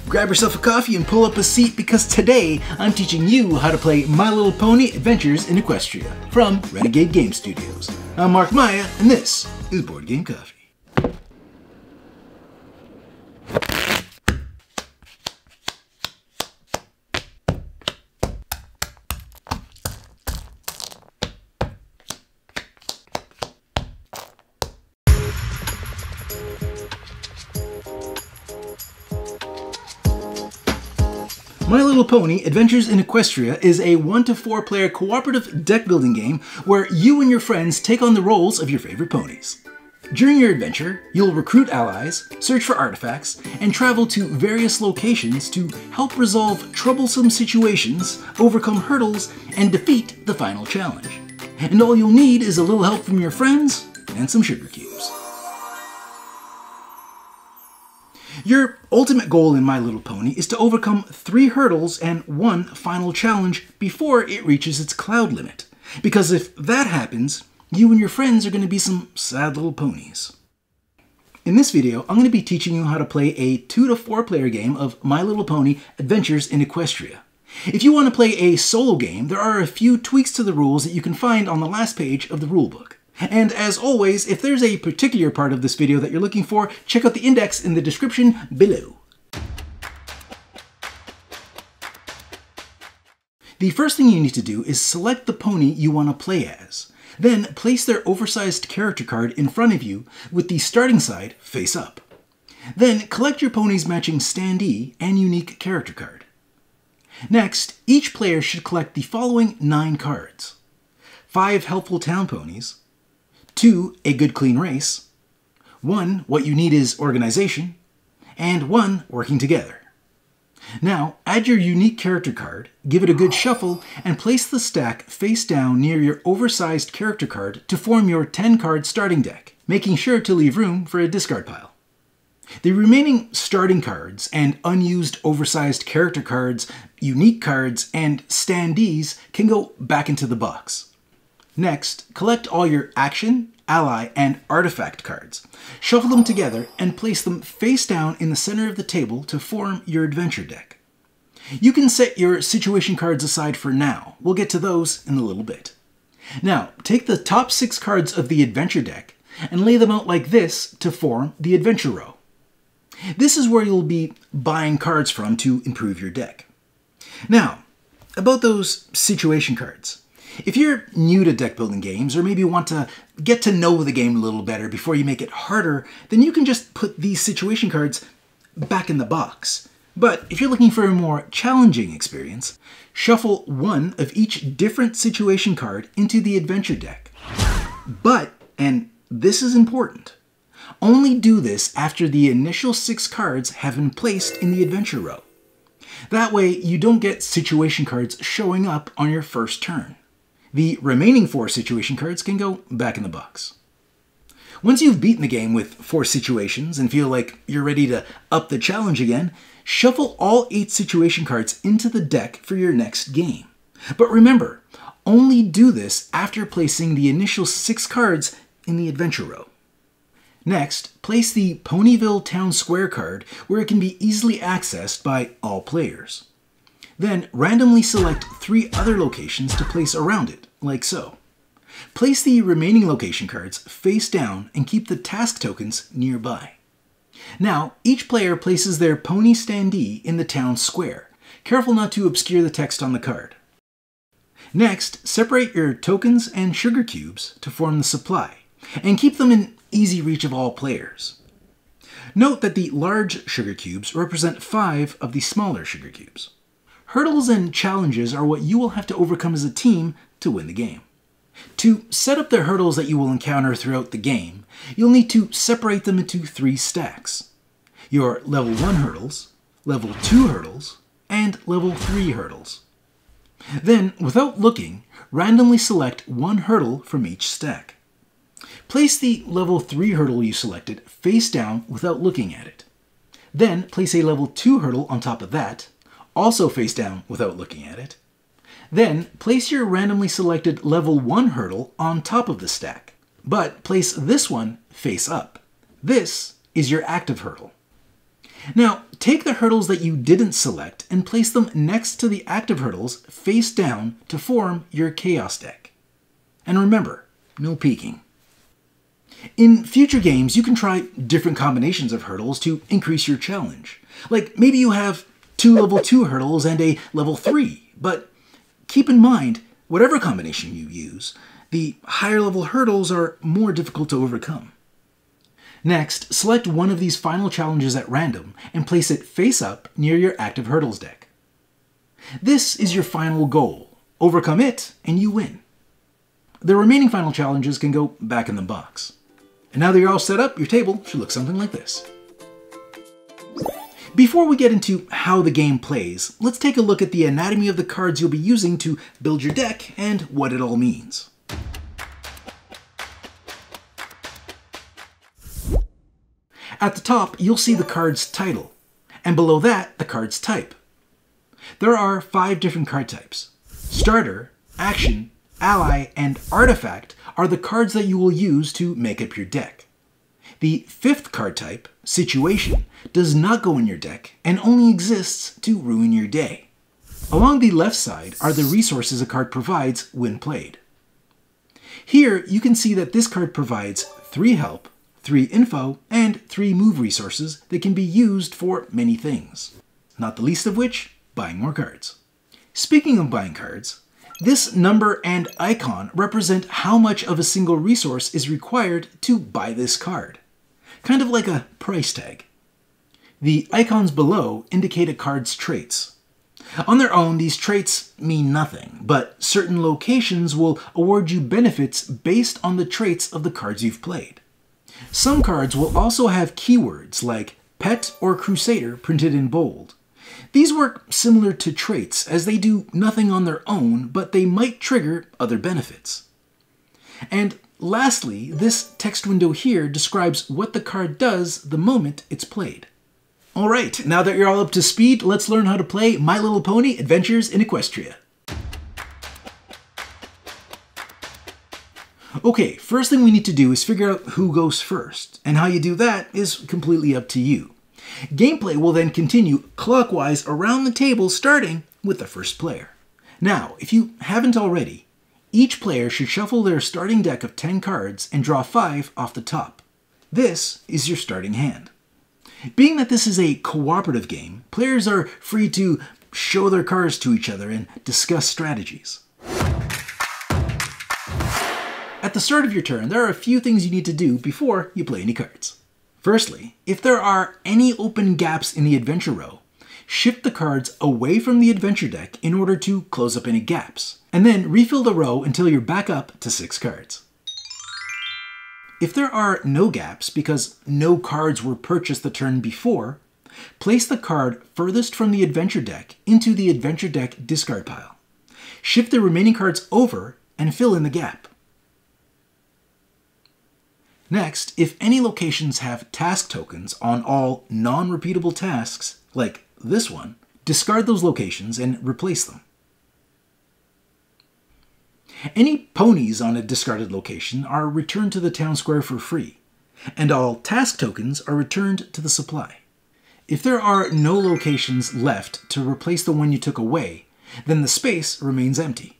Grab yourself a coffee and pull up a seat because today I'm teaching you how to play My Little Pony Adventures in Equestria from Renegade Game Studios. I'm Mark Maya and this is Board Game Coffee. My Little Pony Adventures in Equestria is a 1 to 4 player cooperative deck building game where you and your friends take on the roles of your favorite ponies. During your adventure, you'll recruit allies, search for artifacts, and travel to various locations to help resolve troublesome situations, overcome hurdles, and defeat the final challenge. And all you'll need is a little help from your friends and some sugar cubes. Your ultimate goal in My Little Pony is to overcome 3 hurdles and 1 final challenge before it reaches its cloud limit. Because if that happens, you and your friends are going to be some sad little ponies. In this video, I'm going to be teaching you how to play a 2 to 4 player game of My Little Pony Adventures in Equestria. If you want to play a solo game, there are a few tweaks to the rules that you can find on the last page of the rulebook. And as always, if there's a particular part of this video that you're looking for, check out the index in the description below. The first thing you need to do is select the pony you want to play as. Then place their oversized character card in front of you with the starting side face up. Then collect your pony's matching standee and unique character card. Next, each player should collect the following 9 cards. 5 helpful town ponies, 2, a good clean race, 1, what you need is organization, and 1, working together. Now, add your unique character card, give it a good shuffle, and place the stack face down near your oversized character card to form your 10-card starting deck, making sure to leave room for a discard pile. The remaining starting cards and unused oversized character cards, unique cards, and standees can go back into the box. Next, collect all your action, ally, and artifact cards. Shuffle them together and place them face down in the center of the table to form your adventure deck. You can set your situation cards aside for now. We'll get to those in a little bit. Now, take the top 6 cards of the adventure deck and lay them out like this to form the adventure row. This is where you'll be buying cards from to improve your deck. Now, about those situation cards. If you're new to deck building games, or maybe want to get to know the game a little better before you make it harder, then you can just put these situation cards back in the box. But if you're looking for a more challenging experience, shuffle 1 of each different situation card into the adventure deck. But, and this is important, only do this after the initial 6 cards have been placed in the adventure row. That way you don't get situation cards showing up on your first turn. The remaining 4 situation cards can go back in the box. Once you've beaten the game with 4 situations and feel like you're ready to up the challenge again, shuffle all 8 situation cards into the deck for your next game. But remember, only do this after placing the initial 6 cards in the adventure row. Next, place the Ponyville Town Square card where it can be easily accessed by all players. Then randomly select 3 other locations to place around it, like so. Place the remaining location cards face down and keep the task tokens nearby. Now, each player places their pony standee in the town square. Careful not to obscure the text on the card. Next, separate your tokens and sugar cubes to form the supply, and keep them in easy reach of all players. Note that the large sugar cubes represent 5 of the smaller sugar cubes. Hurdles and challenges are what you will have to overcome as a team to win the game. To set up the hurdles that you will encounter throughout the game, you'll need to separate them into 3 stacks. Your level 1 hurdles, level 2 hurdles, and level 3 hurdles. Then, without looking, randomly select 1 hurdle from each stack. Place the level 3 hurdle you selected face down without looking at it. Then place a level 2 hurdle on top of that, also face down without looking at it. Then place your randomly selected level 1 hurdle on top of the stack. but place this one face up. This is your active hurdle. Now, take the hurdles that you didn't select and place them next to the active hurdles face down to form your chaos deck. And remember, no peeking. In future games, you can try different combinations of hurdles to increase your challenge. Like maybe you have 2 level 2 hurdles and a level 3, but keep in mind, whatever combination you use, the higher level hurdles are more difficult to overcome. Next, select one of these final challenges at random and place it face up near your active hurdles deck. This is your final goal. Overcome it and you win. The remaining final challenges can go back in the box. And now that you're all set up, your table should look something like this. Before we get into how the game plays, let's take a look at the anatomy of the cards you'll be using to build your deck and what it all means. At the top, you'll see the card's title, and below that, the card's type. There are 5 different card types. Starter, Action, Ally, and Artifact are the cards that you will use to make up your deck. The 5th card type, Situation, does not go in your deck and only exists to ruin your day. Along the left side are the resources a card provides when played. Here, you can see that this card provides 3 help, 3 info, and 3 move resources that can be used for many things. Not the least of which, buying more cards. Speaking of buying cards, this number and icon represent how much of a single resource is required to buy this card. Kind of like a price tag. The icons below indicate a card's traits. On their own, these traits mean nothing, but certain locations will award you benefits based on the traits of the cards you've played. Some cards will also have keywords like Pet or Crusader printed in bold. These work similar to traits as they do nothing on their own, but they might trigger other benefits. And lastly, this text window here describes what the card does the moment it's played. Alright, now that you're all up to speed, let's learn how to play My Little Pony Adventures in Equestria. Okay, first thing we need to do is figure out who goes first, and how you do that is completely up to you. Gameplay will then continue clockwise around the table starting with the first player. Now, if you haven't already, each player should shuffle their starting deck of 10 cards and draw 5 off the top. This is your starting hand. Being that this is a cooperative game, players are free to show their cards to each other and discuss strategies. At the start of your turn, there are a few things you need to do before you play any cards. Firstly, if there are any open gaps in the adventure row, shift the cards away from the adventure deck in order to close up any gaps, and then refill the row until you're back up to 6 cards. If there are no gaps because no cards were purchased the turn before, place the card furthest from the adventure deck into the adventure deck discard pile. Shift the remaining cards over and fill in the gap. Next, if any locations have task tokens on all non-repeatable tasks, like this one, discard those locations and replace them. Any ponies on a discarded location are returned to the town square for free, and all task tokens are returned to the supply. If there are no locations left to replace the one you took away, then the space remains empty.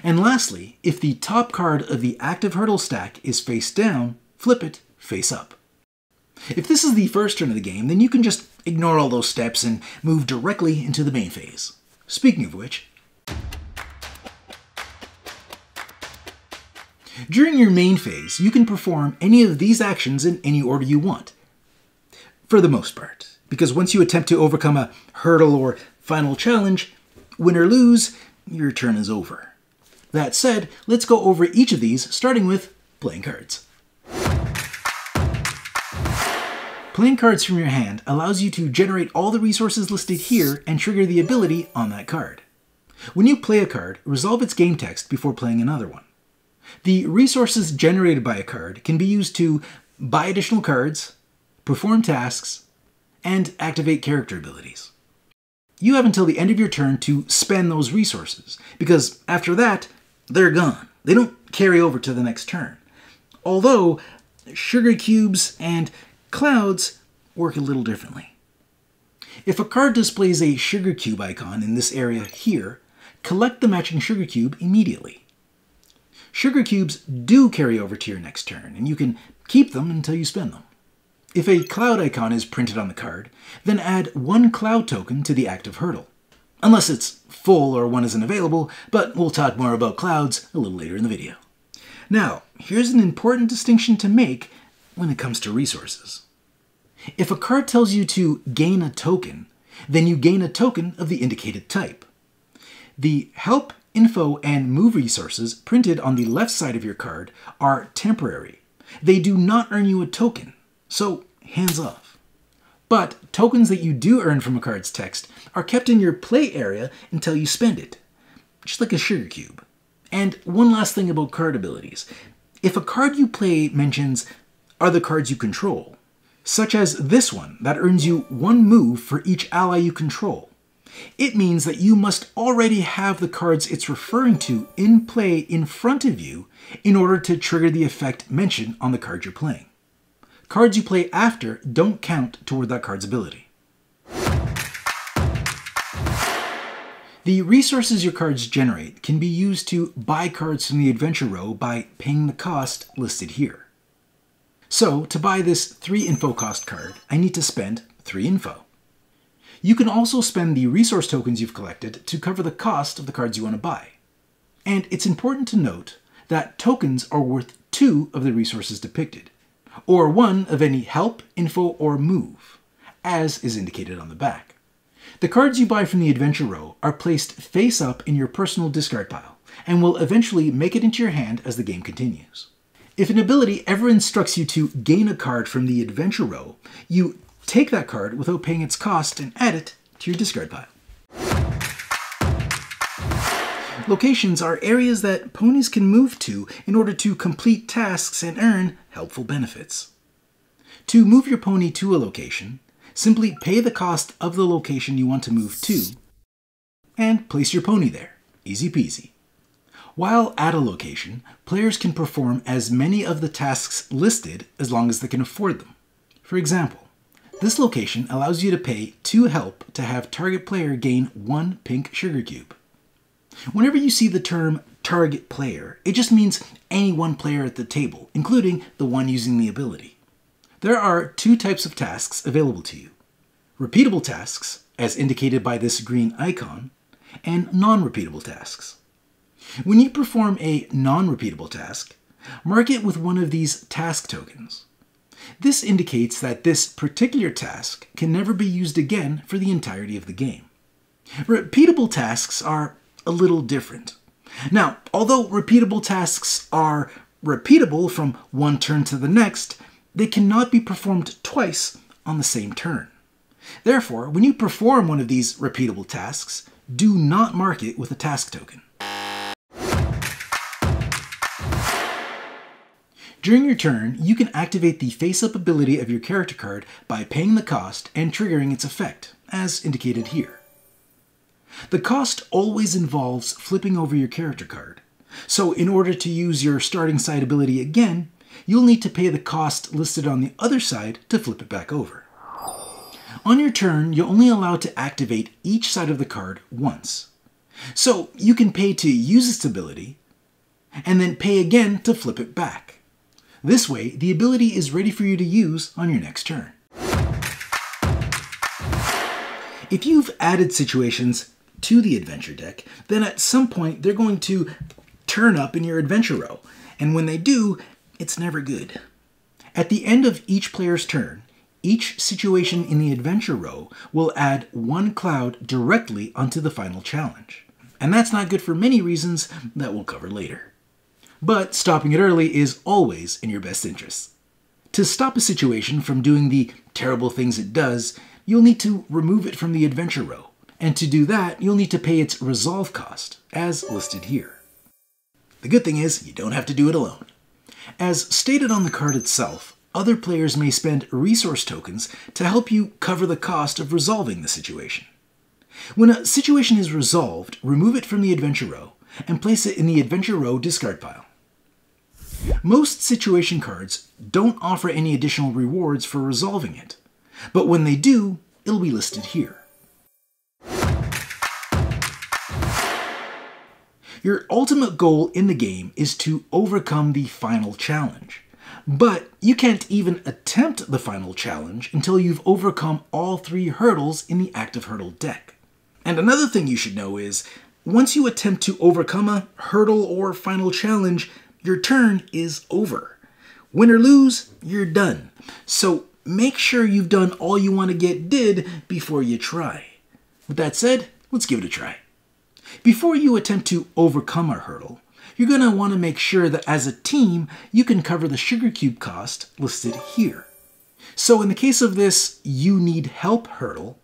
And lastly, if the top card of the active hurdle stack is face down, flip it face up. If this is the first turn of the game, then you can just ignore all those steps and move directly into the main phase. Speaking of which, during your main phase, you can perform any of these actions in any order you want. For the most part, because once you attempt to overcome a hurdle or final challenge, win or lose, your turn is over. That said, let's go over each of these, starting with playing cards. Playing cards from your hand allows you to generate all the resources listed here and trigger the ability on that card. When you play a card, resolve its game text before playing another one. The resources generated by a card can be used to buy additional cards, perform tasks, and activate character abilities. You have until the end of your turn to spend those resources, because after that, they're gone. They don't carry over to the next turn. Although, sugar cubes and clouds work a little differently. If a card displays a sugar cube icon in this area here, collect the matching sugar cube immediately. Sugar cubes do carry over to your next turn, and you can keep them until you spend them. If a cloud icon is printed on the card, then add 1 cloud token to the active hurdle. Unless it's full or one isn't available, but we'll talk more about clouds a little later in the video. Now, here's an important distinction to make when it comes to resources. If a card tells you to gain a token, then you gain a token of the indicated type. The help, info, and move resources printed on the left side of your card are temporary. They do not earn you a token, so hands off. But tokens that you do earn from a card's text are kept in your play area until you spend it, just like a sugar cube. And one last thing about card abilities. If a card you play mentions other cards you control, such as this one that earns you 1 move for each ally you control, it means that you must already have the cards it's referring to in play in front of you in order to trigger the effect mentioned on the card you're playing. Cards you play after don't count toward that card's ability. The resources your cards generate can be used to buy cards from the adventure row by paying the cost listed here. So, to buy this 3 info cost card, I need to spend 3 info. You can also spend the resource tokens you've collected to cover the cost of the cards you want to buy. And it's important to note that tokens are worth 2 of the resources depicted, or 1 of any help, info, or move, as is indicated on the back. The cards you buy from the adventure row are placed face up in your personal discard pile, and will eventually make it into your hand as the game continues. If an ability ever instructs you to gain a card from the adventure row, you take that card without paying its cost and add it to your discard pile. Locations are areas that ponies can move to in order to complete tasks and earn helpful benefits. To move your pony to a location, simply pay the cost of the location you want to move to, and place your pony there. Easy peasy. While at a location, players can perform as many of the tasks listed as long as they can afford them. For example, this location allows you to pay 2 help to have target player gain 1 pink sugar cube. Whenever you see the term target player, it just means any one player at the table, including the one using the ability. There are 2 types of tasks available to you. Repeatable tasks, as indicated by this green icon, and non-repeatable tasks. When you perform a non-repeatable task, mark it with one of these task tokens. This indicates that this particular task can never be used again for the entirety of the game. Repeatable tasks are a little different. Now, although repeatable tasks are repeatable from one turn to the next, they cannot be performed twice on the same turn. Therefore, when you perform one of these repeatable tasks, do not mark it with a task token. During your turn, you can activate the face-up ability of your character card by paying the cost and triggering its effect, as indicated here. The cost always involves flipping over your character card, so in order to use your starting side ability again, you'll need to pay the cost listed on the other side to flip it back over. On your turn, you're only allowed to activate each side of the card once. So you can pay to use its ability, and then pay again to flip it back. This way, the ability is ready for you to use on your next turn. If you've added situations to the adventure deck, then at some point they're going to turn up in your adventure row, and when they do, it's never good. At the end of each player's turn, each situation in the adventure row will add 1 cloud directly onto the final challenge. And that's not good for many reasons that we'll cover later. But stopping it early is always in your best interest. To stop a situation from doing the terrible things it does, you'll need to remove it from the adventure row. And to do that, you'll need to pay its resolve cost, as listed here. The good thing is, you don't have to do it alone. As stated on the card itself, other players may spend resource tokens to help you cover the cost of resolving the situation. When a situation is resolved, remove it from the adventure row and place it in the adventure row discard pile. Most situation cards don't offer any additional rewards for resolving it, but when they do, it'll be listed here. Your ultimate goal in the game is to overcome the final challenge, but you can't even attempt the final challenge until you've overcome all 3 hurdles in the active hurdle deck. And another thing you should know is, once you attempt to overcome a hurdle or final challenge, your turn is over. Win or lose, you're done. So make sure you've done all you want to get did before you try. With that said, let's give it a try. Before you attempt to overcome a hurdle, you're going to want to make sure that as a team, you can cover the sugar cube cost listed here. So in the case of this you need help hurdle,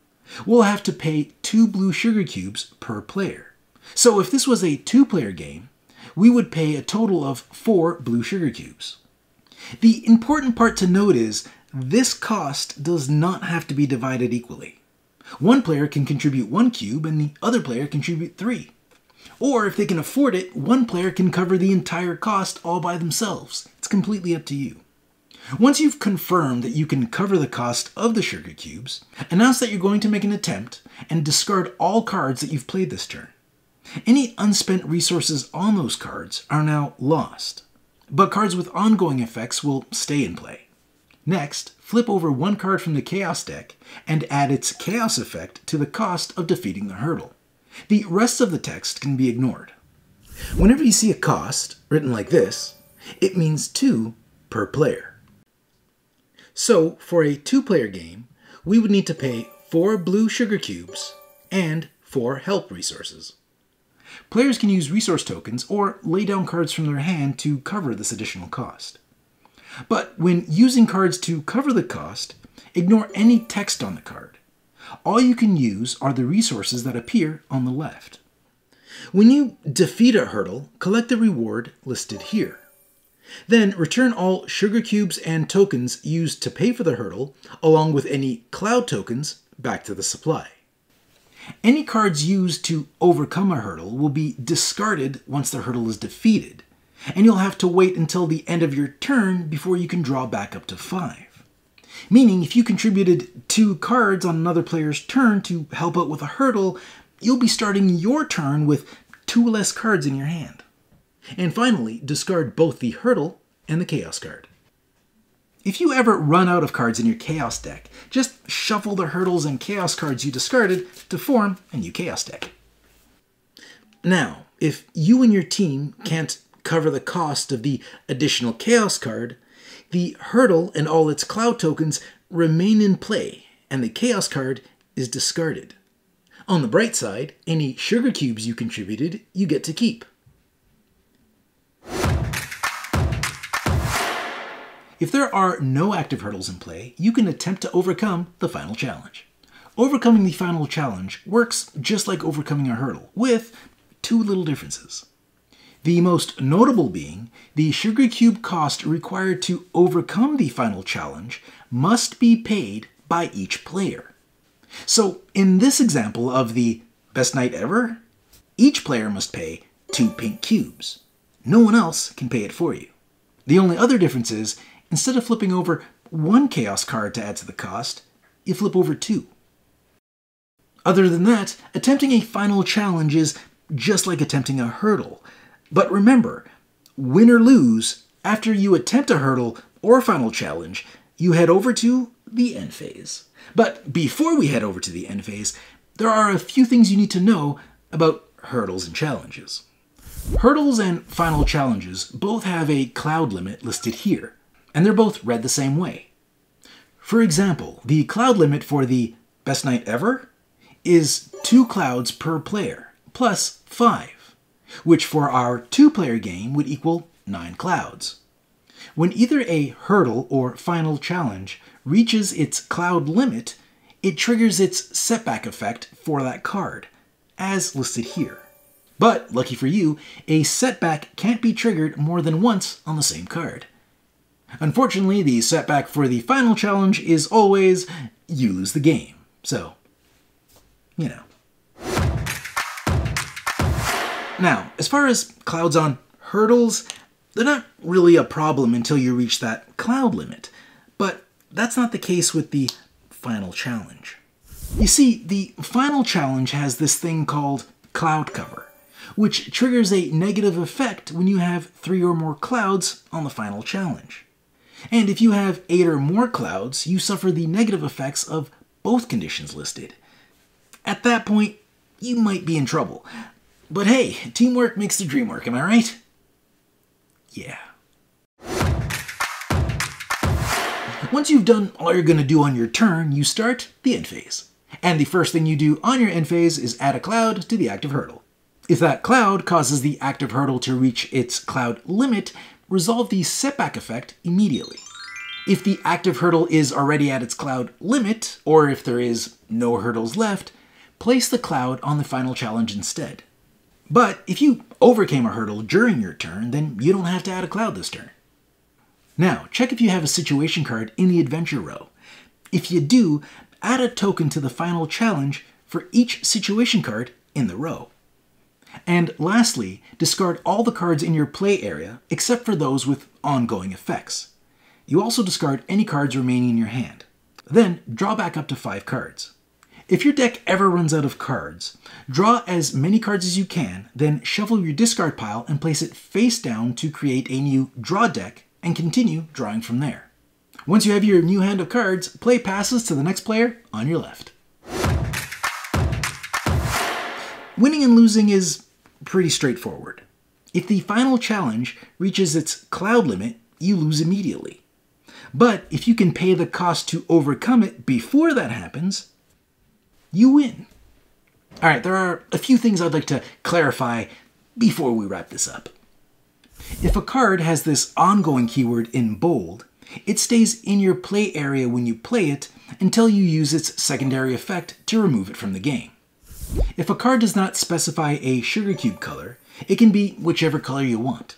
we'll have to pay 2 blue sugar cubes per player. So if this was a 2-player game, we would pay a total of 4 blue sugar cubes. The important part to note is this cost does not have to be divided equally. One player can contribute 1 cube and the other player contribute 3. Or if they can afford it, one player can cover the entire cost all by themselves. It's completely up to you. Once you've confirmed that you can cover the cost of the sugar cubes, announce that you're going to make an attempt and discard all cards that you've played this turn. Any unspent resources on those cards are now lost, but cards with ongoing effects will stay in play. Next, flip over 1 card from the Chaos deck and add its Chaos effect to the cost of defeating the hurdle. The rest of the text can be ignored. Whenever you see a cost written like this, it means 2 per player. So, for a 2-player game, we would need to pay 4 blue sugar cubes and 4 help resources. Players can use resource tokens or lay down cards from their hand to cover this additional cost. But when using cards to cover the cost, ignore any text on the card. All you can use are the resources that appear on the left. When you defeat a hurdle, collect the reward listed here. Then return all sugar cubes and tokens used to pay for the hurdle, along with any cloud tokens, back to the supply. Any cards used to overcome a hurdle will be discarded once the hurdle is defeated, and you'll have to wait until the end of your turn before you can draw back up to 5. Meaning, if you contributed 2 cards on another player's turn to help out with a hurdle, you'll be starting your turn with 2 less cards in your hand. And finally, discard both the hurdle and the Chaos card. If you ever run out of cards in your Chaos deck, just shuffle the hurdles and Chaos cards you discarded to form a new Chaos deck. Now, if you and your team can't cover the cost of the additional Chaos card, the hurdle and all its cloud tokens remain in play, and the Chaos card is discarded. On the bright side, any sugar cubes you contributed, you get to keep. If there are no active hurdles in play, you can attempt to overcome the final challenge. Overcoming the final challenge works just like overcoming a hurdle, with 2 little differences. The most notable being, the sugar cube cost required to overcome the final challenge must be paid by each player. So in this example of the best night ever, each player must pay 2 pink cubes. No one else can pay it for you. The only other difference is, instead of flipping over 1 Chaos card to add to the cost, you flip over 2. Other than that, attempting a final challenge is just like attempting a hurdle. But remember, win or lose, after you attempt a hurdle or final challenge, you head over to the end phase. But before we head over to the end phase, there are a few things you need to know about hurdles and challenges. Hurdles and final challenges both have a cloud limit listed here, and they're both read the same way. For example, the cloud limit for the best night ever is 2 clouds per player, plus 5, which for our 2-player game would equal 9 clouds. When either a hurdle or final challenge reaches its cloud limit, it triggers its setback effect for that card, as listed here. But, lucky for you, a setback can't be triggered more than once on the same card. Unfortunately, the setback for the final challenge is always, you lose the game. So, you know. Now, as far as clouds on hurdles, They're not really a problem until you reach that cloud limit, but that's not the case with the final challenge. You see, the final challenge has this thing called cloud cover, which triggers a negative effect when you have 3 or more clouds on the final challenge. And if you have 8 or more clouds, you suffer the negative effects of both conditions listed. At that point, you might be in trouble. But hey, teamwork makes the dream work, am I right? Yeah. Once you've done all you're going to do on your turn, you start the end phase. And the first thing you do on your end phase is add a cloud to the active hurdle. If that cloud causes the active hurdle to reach its cloud limit, resolve the setback effect immediately. If the active hurdle is already at its cloud limit, or if there is no hurdles left, place the cloud on the final challenge instead. But if you overcame a hurdle during your turn, then you don't have to add a cloud this turn. Now, check if you have a situation card in the adventure row. If you do, add a token to the final challenge for each situation card in the row. And lastly, discard all the cards in your play area except for those with ongoing effects. You also discard any cards remaining in your hand. Then draw back up to 5 cards. If your deck ever runs out of cards, draw as many cards as you can, then shuffle your discard pile and place it face down to create a new draw deck and continue drawing from there. Once you have your new hand of cards, play passes to the next player on your left. Winning and losing is pretty straightforward. If the final challenge reaches its cloud limit, you lose immediately. But if you can pay the cost to overcome it before that happens, you win. Alright, there are a few things I'd like to clarify before we wrap this up. If a card has this ongoing keyword in bold, it stays in your play area when you play it until you use its secondary effect to remove it from the game. If a card does not specify a sugar cube color, it can be whichever color you want.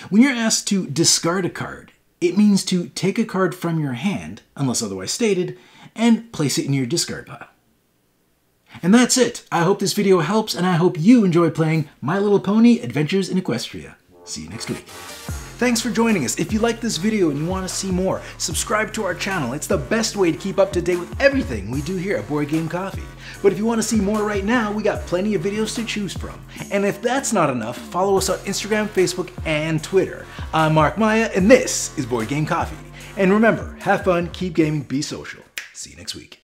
When you're asked to discard a card, it means to take a card from your hand, unless otherwise stated, and place it in your discard pile. And that's it. I hope this video helps, and I hope you enjoy playing My Little Pony Adventures in Equestria. See you next week. Thanks for joining us. If you like this video and you want to see more, subscribe to our channel. It's the best way to keep up to date with everything we do here at Board Game Coffee. But if you want to see more right now, we got plenty of videos to choose from. And if that's not enough, follow us on Instagram, Facebook, and Twitter. I'm Mark Maya, and this is Board Game Coffee. And remember, have fun, keep gaming, be social. See you next week.